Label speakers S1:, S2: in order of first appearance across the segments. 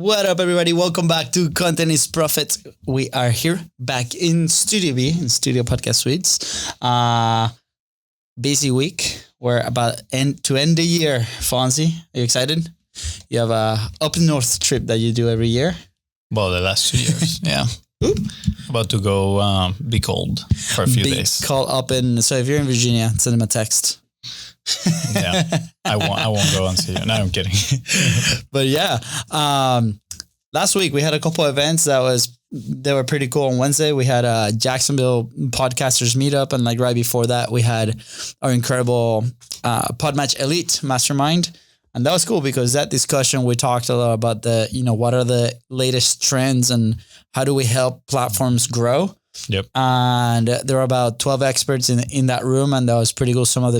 S1: What up, everybody? Welcome back to Content is Profit. We are here back in Studio B, in Studio Podcast Suites. Busy week. We're about to end the year. Fonzie, are you excited? You have a up north trip that you do every year.
S2: Well, the last 2 years, yeah. About to go be cold for a few days.
S1: Call up in. So if you're in Virginia, send them a text.
S2: Yeah, I won't go and see you. No, I'm kidding.
S1: But yeah, last week we had a couple of events they were pretty cool. On Wednesday we had a Jacksonville podcasters meetup, and like right before that we had our incredible Podmatch Elite Mastermind, and that was cool because that discussion we talked a lot about what are the latest trends and how do we help platforms grow.
S2: Yep.
S1: And there were about 12 experts in that room, and that was pretty cool. Some of the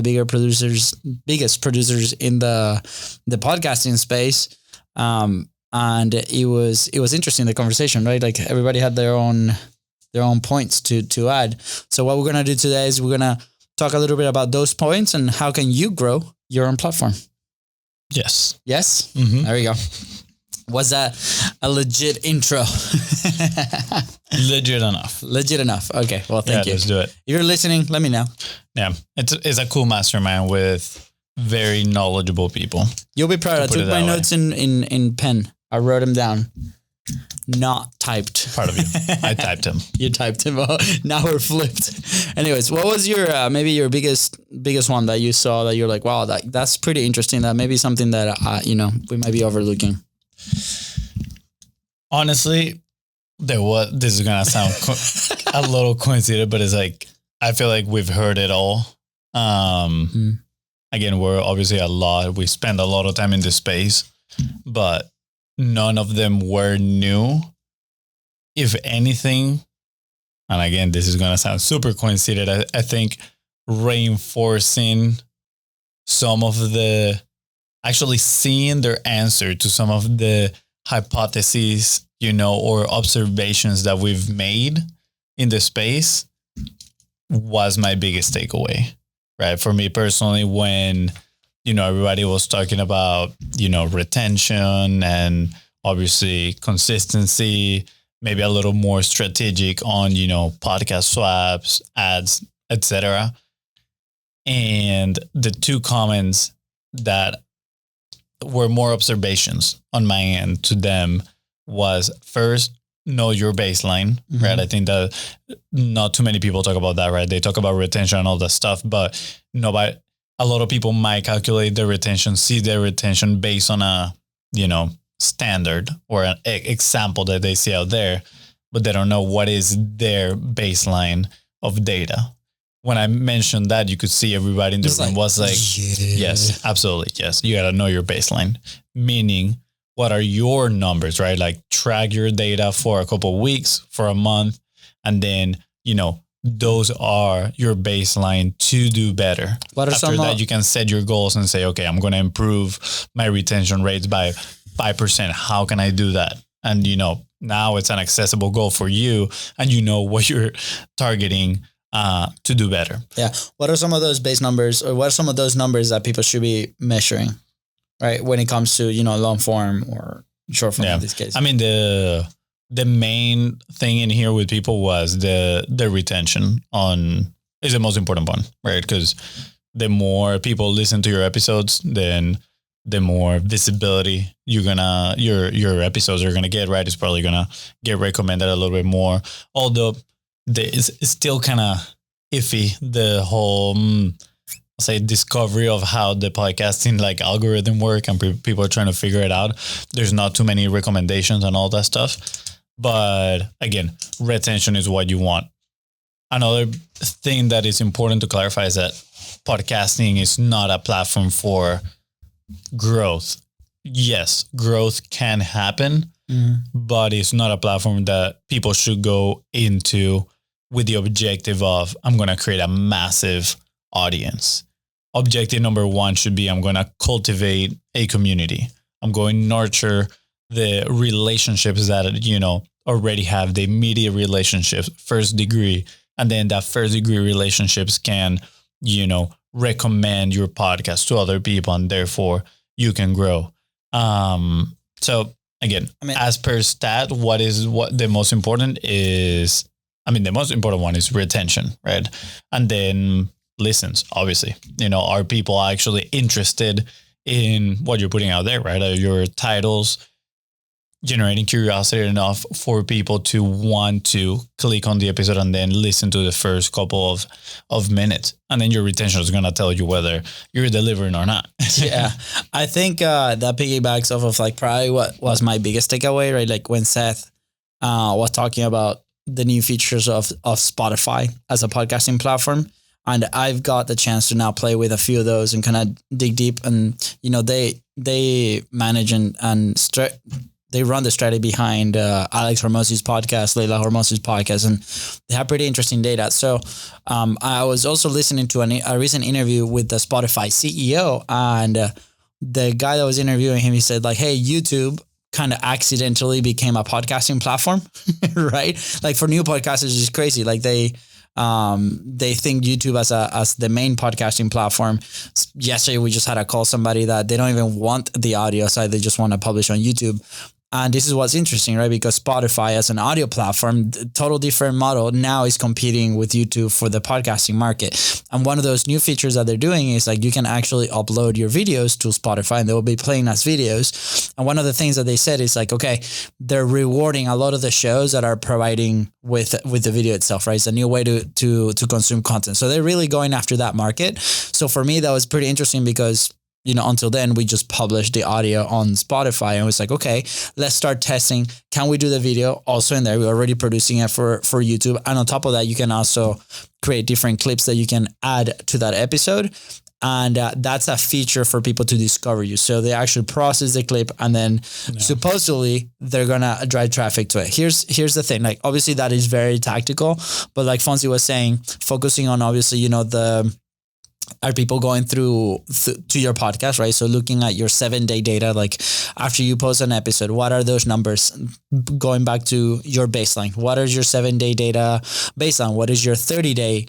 S1: biggest producers in the podcasting space. And it was interesting, the conversation, right? Like everybody had their own points to add. So what we're going to do today is we're going to talk a little bit about those points and how can you grow your own platform.
S2: Yes.
S1: Yes.
S2: Mm-hmm.
S1: There we go. Was that a legit intro?
S2: Legit enough.
S1: Legit enough. Okay. Well, thank you.
S2: Let's do it.
S1: If you're listening, let me know.
S2: Yeah. It's a cool mastermind with very knowledgeable people.
S1: You'll be proud. I took my notes in pen. I wrote them down. Not typed.
S2: Part of you. I typed them.
S1: You typed them. Oh, now we're flipped. Anyways, what was your maybe your biggest one that you saw that you're like, wow, that's pretty interesting. That may be something that we might be overlooking.
S2: Honestly, this is gonna sound a little coincident, but it's like I feel like we've heard it all. Again, we're obviously we spend a lot of time in this space, but none of them were new. If anything, and again, this is gonna sound super coincident, I think reinforcing some of actually seeing their answer to some of the hypotheses, or observations that we've made in the space was my biggest takeaway, right? For me personally, when, everybody was talking about, retention and obviously consistency, maybe a little more strategic on, podcast swaps, ads, etc. And the two comments that were more observations on my end to them was first, know your baseline, right? I think that not too many people talk about that, right? They talk about retention and all that stuff, but a lot of people might calculate their retention, see their retention based on a, standard or an example that they see out there, but they don't know what is their baseline of data. When I mentioned that, you could see everybody in the room was like, yes, absolutely. Yes. You got to know your baseline, meaning what are your numbers, right? Like track your data for a couple of weeks, for a month. And then, those are your baseline to do better. After that, you can set your goals and say, okay, I'm going to improve my retention rates by 5%. How can I do that? And, now it's an accessible goal for you and what you're targeting to do better.
S1: Yeah. What are some of those base numbers, or what are some of those numbers that people should be measuring, right? When it comes to, long form or short form in this case?
S2: I mean, the main thing in here with people was the retention is the most important one, right? Because the more people listen to your episodes, then the more visibility your episodes are going to get, right? It's probably going to get recommended a little bit more. Although it's still kind of iffy, the whole, discovery of how the podcasting algorithm work, and people are trying to figure it out. There's not too many recommendations and all that stuff. But again, retention is what you want. Another thing that is important to clarify is that podcasting is not a platform for growth. Yes, growth can happen, but it's not a platform that people should go into with the objective of, I'm going to create a massive audience. Objective number one should be, I'm going to cultivate a community. I'm going to nurture the relationships that, already have the immediate relationships, first degree. And then that first degree relationships can, recommend your podcast to other people, and therefore you can grow. So again, as per stat, what the most important is, the most important one is retention, right? And then listens, obviously. Are people actually interested in what you're putting out there, right? Are your titles generating curiosity enough for people to want to click on the episode and then listen to the first couple of minutes? And then your retention is going to tell you whether you're delivering or not.
S1: Yeah. I think that piggybacks off of like probably what was my biggest takeaway, right? Like when Seth was talking about the new features of Spotify as a podcasting platform. And I've got the chance to now play with a few of those and kind of dig deep. And, they manage they run the strategy behind Alex Hormozi's podcast, Leila Hormozi's podcast, and they have pretty interesting data. So I was also listening to a recent interview with the Spotify CEO, and the guy that was interviewing him, he said like, hey, YouTube kind of accidentally became a podcasting platform, right? Like for new podcasters, it's crazy. Like they think YouTube as the main podcasting platform. Yesterday, we just had to call somebody that they don't even want the audio side. They just want to publish on YouTube. And this is what's interesting, right? Because Spotify as an audio platform, total different model, now is competing with YouTube for the podcasting market. And one of those new features that they're doing is like you can actually upload your videos to Spotify and they will be playing as videos. And one of the things that they said is like, okay, they're rewarding a lot of the shows that are providing with the video itself, right? It's a new way to consume content. So they're really going after that market. So for me, that was pretty interesting because until then, we just published the audio on Spotify and it was like, okay, let's start testing. Can we do the video also in there? We're already producing it for YouTube. And on top of that, you can also create different clips that you can add to that episode. And that's a feature for people to discover you. So they actually process the clip and then supposedly they're going to drive traffic to it. Here's the thing. Like, obviously that is very tactical, but like Fonzie was saying, focusing on obviously, are people going through to your podcast, right? So looking at your 7-day data, like after you post an episode, what are those numbers? Going back to your baseline, what is your 7-day data baseline? What is your 30-day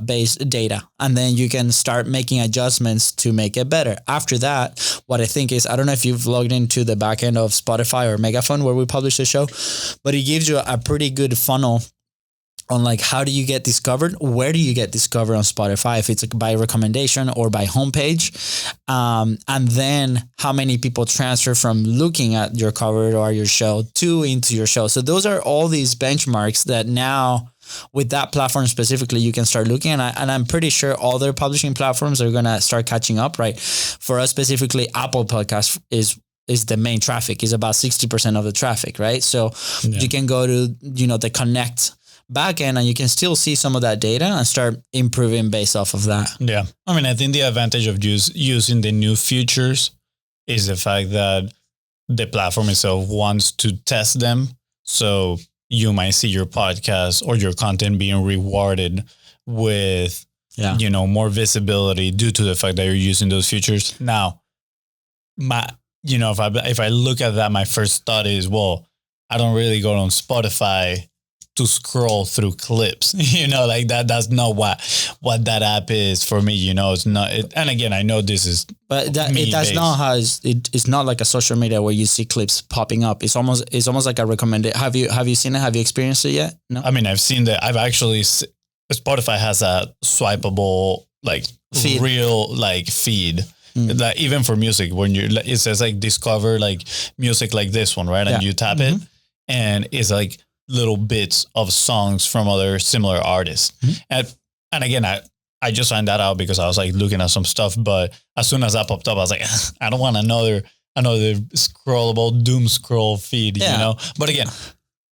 S1: base data? And then you can start making adjustments to make it better. After that, what I think is, I don't know if you've logged into the back end of Spotify or Megaphone where we publish the show, but it gives you a pretty good funnel on like, how do you get discovered? Where do you get discovered on Spotify? If it's by recommendation or by homepage, and then how many people transfer from looking at your cover or your show into your show. So those are all these benchmarks that now with that platform specifically, you can start looking at, and I'm pretty sure other publishing platforms are going to start catching up, right? For us specifically, Apple Podcast is the main traffic, is about 60% of the traffic, right? So you can go to, the Connect backend and you can still see some of that data and start improving based off of that.
S2: Yeah. I think the advantage of using the new features is the fact that the platform itself wants to test them. So you might see your podcast or your content being rewarded with, more visibility due to the fact that you're using those features. Now, if I look at that, my first thought is, well, I don't really go on Spotify to scroll through clips, like that's not what that app is for me, it's not, and again, I know this is,
S1: but it's not like a social media where you see clips popping up. It's almost like a recommended. Have you seen it? Have you experienced it yet? No.
S2: I've seen that. I've actually, Spotify has a swipeable, like feed. Real like feed. Like even for music, when it says like discover like music like this one, right? And you tap it and it's like little bits of songs from other similar artists. And again, I just found that out because I was like looking at some stuff, but as soon as that popped up, I was like, I don't want another scrollable doom scroll feed, But again,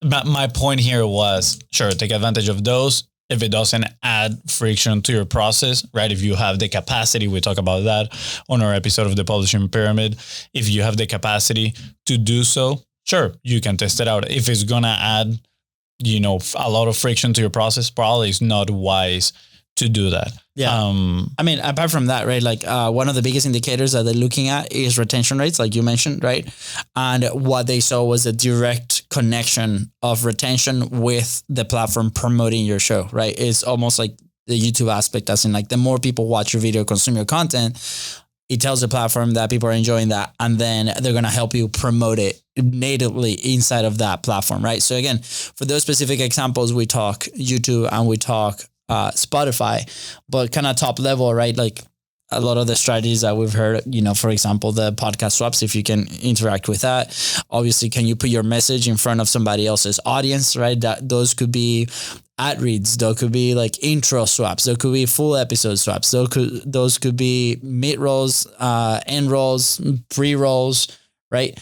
S2: my point here was, sure, take advantage of those. If it doesn't add friction to your process, right? If you have the capacity, we talk about that on our episode of the Publishing Pyramid. If you have the capacity to do so, sure, you can test it out. If it's going to add, a lot of friction to your process, probably it's not wise to do that.
S1: Yeah. Apart from that, right? Like one of the biggest indicators that they're looking at is retention rates, like you mentioned, right? And what they saw was a direct connection of retention with the platform promoting your show, right? It's almost like the YouTube aspect, as in like the more people watch your video, consume your content, it tells the platform that people are enjoying that, and then they're going to help you promote it natively inside of that platform, right? So again, for those specific examples, we talk YouTube and we talk Spotify, but kind of top level, right? Like a lot of the strategies that we've heard, for example, the podcast swaps, if you can interact with that. Obviously, can you put your message in front of somebody else's audience, right? That those could be ad reads, those could be like intro swaps, those could be full episode swaps, those could be mid rolls, end rolls, pre rolls, right?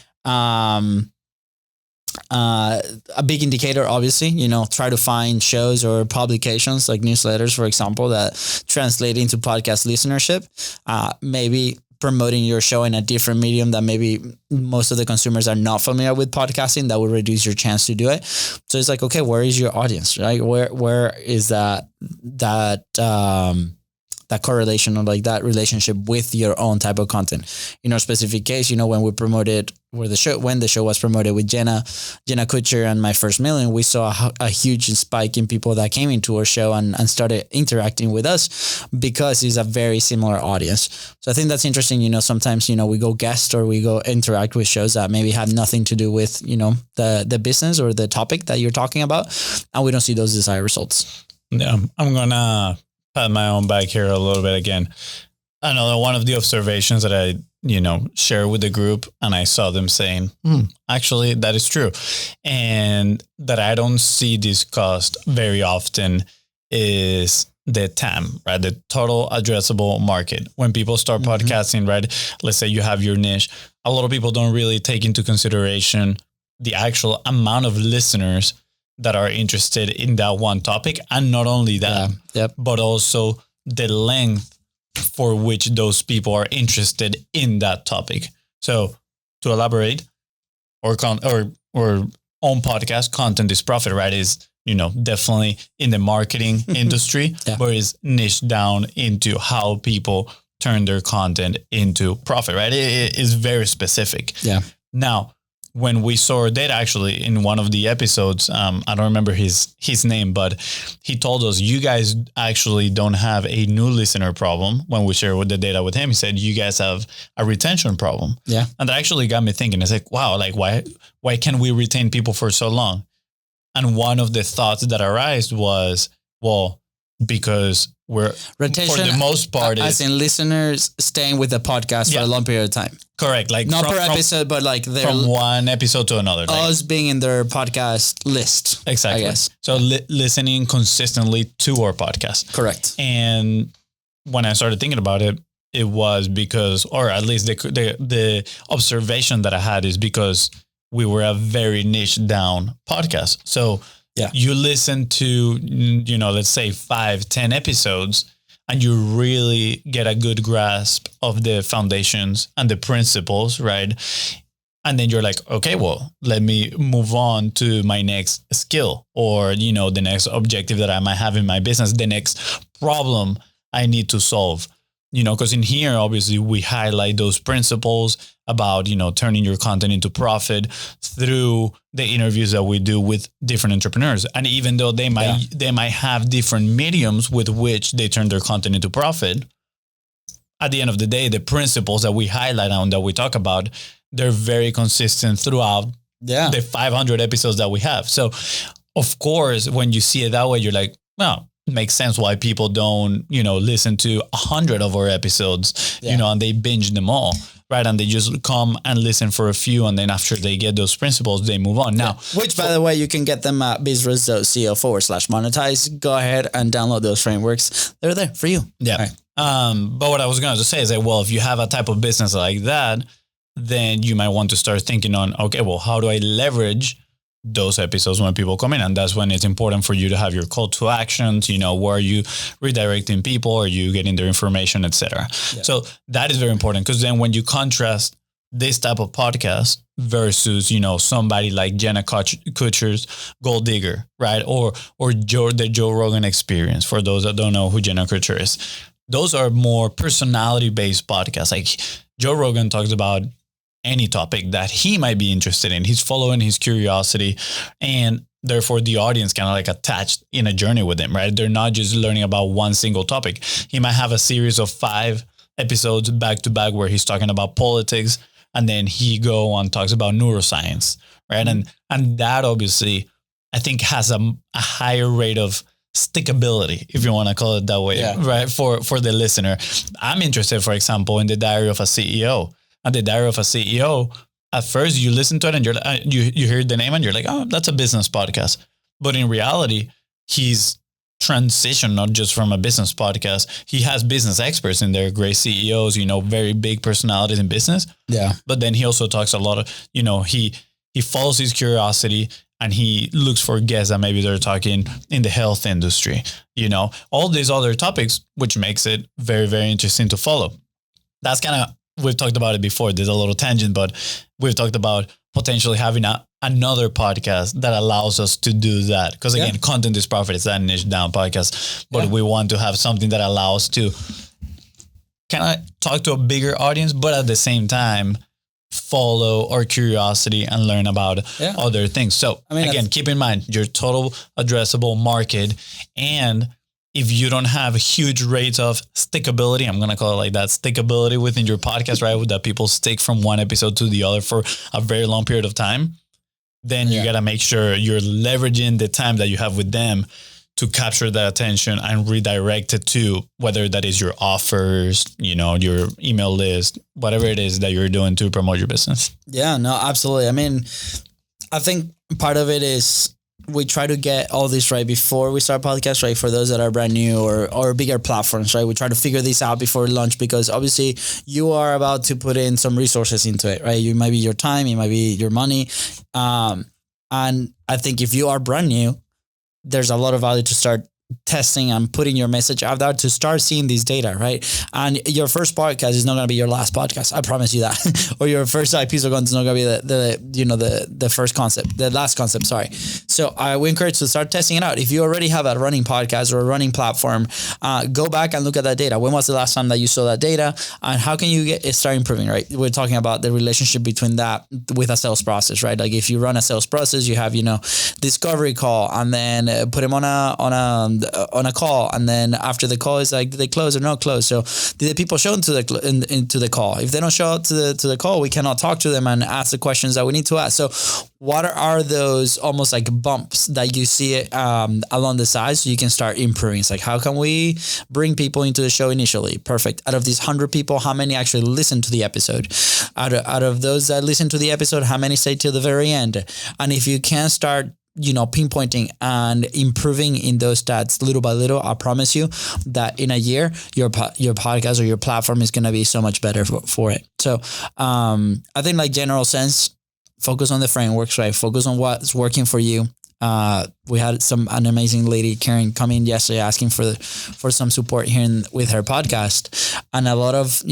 S1: A big indicator, obviously, try to find shows or publications like newsletters, for example, that translate into podcast listenership. Maybe promoting your show in a different medium that maybe most of the consumers are not familiar with podcasting, that will reduce your chance to do it. So it's like, okay, where is your audience, right? Where is that correlation or like that relationship with your own type of content? In our specific case, when we promoted when the show was promoted with Jenna Kutcher and My First Million, we saw a huge spike in people that came into our show and started interacting with us because it's a very similar audience. So I think that's interesting. Sometimes, we go guest or we go interact with shows that maybe have nothing to do with, the business or the topic that you're talking about, and we don't see those desired results.
S2: Yeah, I'm going to pat my own back here a little bit again. Another one of the observations that I, share with the group, and I saw them saying, actually, that is true. And that I don't see discussed very often is the TAM, right? The total addressable market. When people start podcasting, right? Let's say you have your niche. A lot of people don't really take into consideration the actual amount of listeners that are interested in that one topic. And not only that, but also the length for which those people are interested in that topic. So to elaborate, or on podcast, content is profit, right? Is, definitely in the marketing industry, but is niched down into how people turn their content into profit, right? It is very specific.
S1: Yeah.
S2: Now, when we saw that, actually in one of the episodes, I don't remember his name, but he told us, you guys actually don't have a new listener problem. When we shared the data with him, he said, you guys have a retention problem.
S1: Yeah.
S2: And that actually got me thinking. It's like, wow, like why can we retain people for so long? And one of the thoughts that arose was, well, because we're
S1: retention,
S2: for the most part,
S1: as in listeners staying with the podcast for a long period of time.
S2: Correct. Like
S1: not per episode, but like they're
S2: from one episode to another.
S1: Us being in their podcast list.
S2: Exactly.
S1: I guess.
S2: So listening consistently to our podcast.
S1: Correct.
S2: And when I started thinking about it, it was because, or at least the observation that I had is because we were a very niche down podcast. So you listen to, let's say 5-10 episodes, and you really get a good grasp of the foundations and the principles, right? And then you're like, okay, well, let me move on to my next skill, or, the next objective that I might have in my business, the next problem I need to solve. Because in here, obviously, we highlight those principles about, turning your content into profit through the interviews that we do with different entrepreneurs. And even though they might have different mediums with which they turn their content into profit, at the end of the day, the principles that we highlight and that we talk about, they're very consistent throughout the 500 episodes that we have. So, of course, when you see it that way, you're like, well, makes sense why people don't, listen to 100 of our episodes, and they binge them all, right? And they just come and listen for a few, and then after they get those principles, they move on. Now,
S1: which, by the way, you can get them at bizrus.co/monetize. Go ahead and download those frameworks. They're there for you.
S2: Yeah.
S1: Right.
S2: But what I was going to say is that, well, if you have a type of business like that, then you might want to start thinking on, okay, well, how do I leverage those episodes when people come in? And that's when it's important for you to have your call to actions, where are you redirecting people, are you getting their information, etc. So that is very important, because then when you contrast this type of podcast versus, somebody like Jenna Kutcher's Gold Digger, right? Or the Joe Rogan Experience, for those that don't know who Jenna Kutcher is. Those are more personality-based podcasts. Like Joe Rogan talks about any topic that he might be interested in. He's following his curiosity, and therefore the audience kind of like attached in a journey with him, right? They're not just learning about one single topic. He might have a series of 5 episodes back to back where he's talking about politics, and then he go on talks about neuroscience, right? And that obviously I think has a higher rate of stickability, if you want to call it that way, right? For the listener. I'm interested, for example, in the Diary of a CEO. And the Diary of a CEO, at first you listen to it and you're like, you hear the name and you're like, oh, that's a business podcast. But in reality, he's transitioned not just from a business podcast. He has business experts in there, great CEOs, very big personalities in business. Yeah. But then he also talks a lot of, he follows his curiosity and he looks for guests that maybe they're talking in the health industry, all these other topics, which makes it very, very interesting to follow. That's kind of, we've talked about it before. There's a little tangent, but we've talked about potentially having another podcast that allows us to do that. Because again, content is profit. It's that niche down podcast, but we want to have something that allows to kind of talk to a bigger audience, but at the same time, follow our curiosity and learn about other things. So again, keep in mind your total addressable market. And if you don't have huge rates of stickability, I'm going to call it like that, stickability within your podcast, right? That people stick from one episode to the other for a very long period of time, then you got to make sure you're leveraging the time that you have with them to capture that attention and redirect it to whether that is your offers, your email list, whatever it is that you're doing to promote your business. Yeah, no, absolutely. I mean, I think part of it is we try to get all this right before we start podcasts, right? For those that are brand new or bigger platforms, right? We try to figure this out before launch because obviously you are about to put in some resources into it, right? You might be your time, it might be your money. And I think if you are brand new, there's a lot of value to start testing and putting your message out there to start seeing these data, right? And your first podcast is not going to be your last podcast. I promise you that. Or your first piece of content is not going to be the first concept, the last concept, sorry. So I would encourage you to start testing it out. If you already have a running podcast or a running platform, go back and look at that data. When was the last time that you saw that data? And how can you start improving, right? We're talking about the relationship between that with a sales process, right? Like if you run a sales process, you have, discovery call and then put them on a call, and then after the call is like, did they close or not close? So did the people show into the call? If they don't show up to the call, we cannot talk to them and ask the questions that we need to ask. So what are those almost like bumps that you see along the side so you can start improving? It's like, how can we bring people into the show initially? Perfect. Out of these 100 people, how many actually listen to the episode? Out of those that listen to the episode, how many stay till the very end? And if you can start pinpointing and improving in those stats little by little, I promise you that in a year, your podcast or your platform is going to be so much better for it. So I think like general sense, focus on the frameworks, right? Focus on what's working for you. We had an amazing lady, Karen, come in yesterday asking for some support here with her podcast, and a lot of,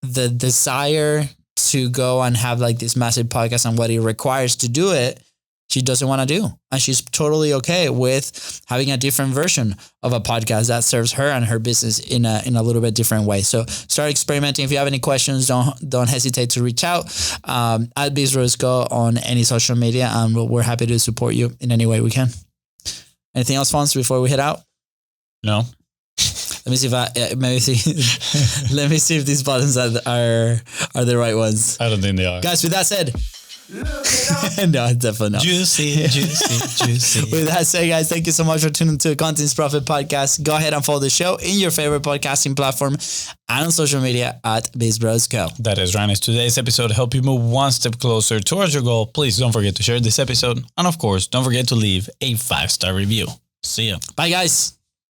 S2: the desire to go and have like this massive podcast and what it requires to do it, she doesn't want to do. And she's totally okay with having a different version of a podcast that serves her and her business in a little bit different way. So start experimenting. If you have any questions, don't hesitate to reach out at BizRosCo on any social media, and we're happy to support you in any way we can. Anything else, Fons, before we head out? No. Let me see let me see if these buttons are the right ones. I don't think they are. Guys, with that said, no, definitely not. Juicy. With that said, guys, thank you so much for tuning to the Contents Profit Podcast. Go ahead and follow the show in your favorite podcasting platform and on social media at BizBrosCo. That is right. As today's episode help you move one step closer towards your goal, please don't forget to share this episode. And of course, don't forget to leave a 5-star review. See ya. Bye, guys.